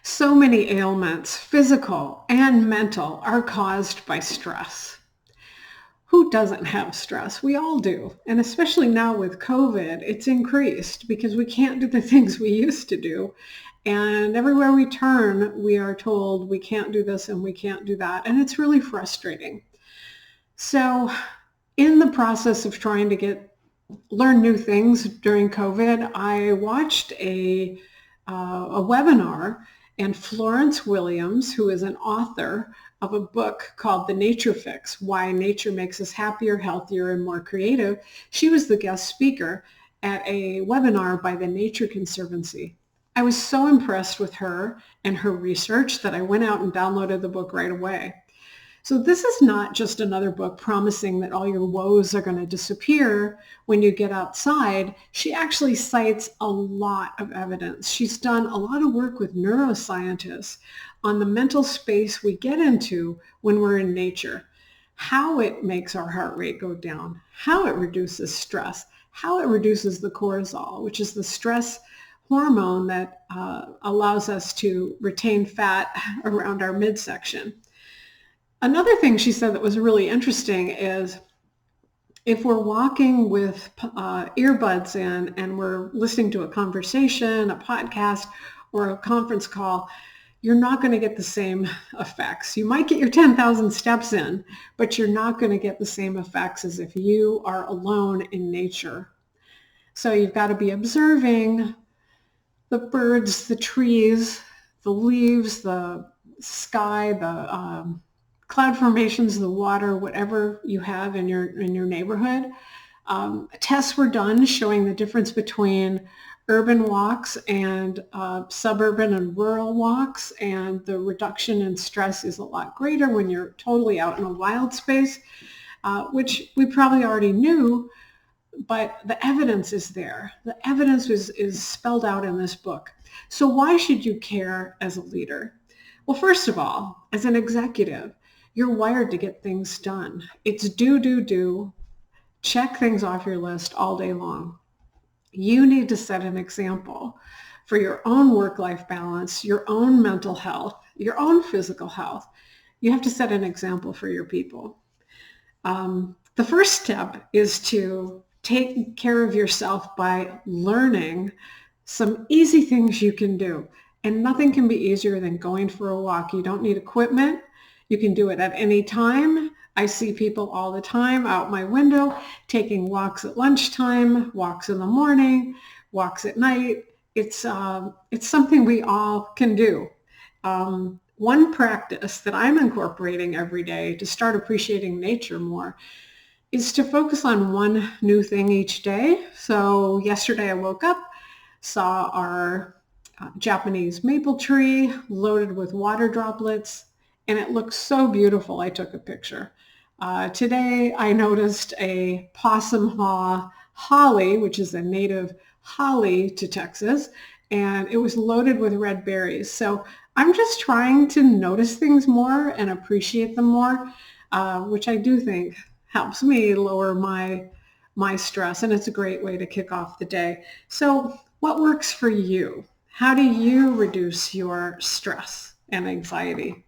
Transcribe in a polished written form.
So many ailments, physical and mental, are caused by stress. Who doesn't have stress? We all do. And especially now with COVID, it's increased because we can't do the things we used to do. And everywhere we turn, we are told we can't do this and we can't do that. And it's really frustrating. So in the process of trying to learn new things during COVID, I watched a webinar, and Florence Williams, who is an author of a book called The Nature Fix, Why Nature Makes Us Happier, Healthier, and More Creative, she was the guest speaker at a webinar by the Nature Conservancy. I was so impressed with her and her research that I went out and downloaded the book right away. So this is not just another book promising that all your woes are going to disappear when you get outside. She actually cites a lot of evidence. She's done a lot of work with neuroscientists on the mental space we get into when we're in nature, how it makes our heart rate go down, how it reduces stress, how it reduces the cortisol, which is the stress hormone that allows us to retain fat around our midsection. Another thing she said that was really interesting is if we're walking with earbuds in and we're listening to a conversation, a podcast, or a conference call, you're not going to get the same effects. You might get your 10,000 steps in, but you're not going to get the same effects as if you are alone in nature. So you've got to be observing the birds, the trees, the leaves, the sky, the cloud formations, the water, whatever you have in your neighborhood. Tests were done showing the difference between urban walks and suburban and rural walks, and the reduction in stress is a lot greater when you're totally out in a wild space, which we probably already knew, but the evidence is there. The evidence is spelled out in this book. So why should you care as a leader? Well, first of all, as an executive, you're wired to get things done. It's do. Check things off your list all day long. You need to set an example for your own work-life balance, your own mental health, your own physical health. You have to set an example for your people. The first step is to take care of yourself by learning some easy things you can do. And nothing can be easier than going for a walk. You don't need equipment. You can do it at any time. I see people all the time out my window taking walks at lunchtime, walks in the morning, walks at night. It's something we all can do. One practice that I'm incorporating every day to start appreciating nature more is to focus on one new thing each day. So yesterday I woke up, saw our Japanese maple tree loaded with water droplets, and it looked so beautiful. I took a picture. Today I noticed a possum haw holly, which is a native holly to Texas, and it was loaded with red berries. So I'm just trying to notice things more and appreciate them more, which I do think helps me lower my stress, and it's a great way to kick off the day. So what works for you? How do you reduce your stress and anxiety?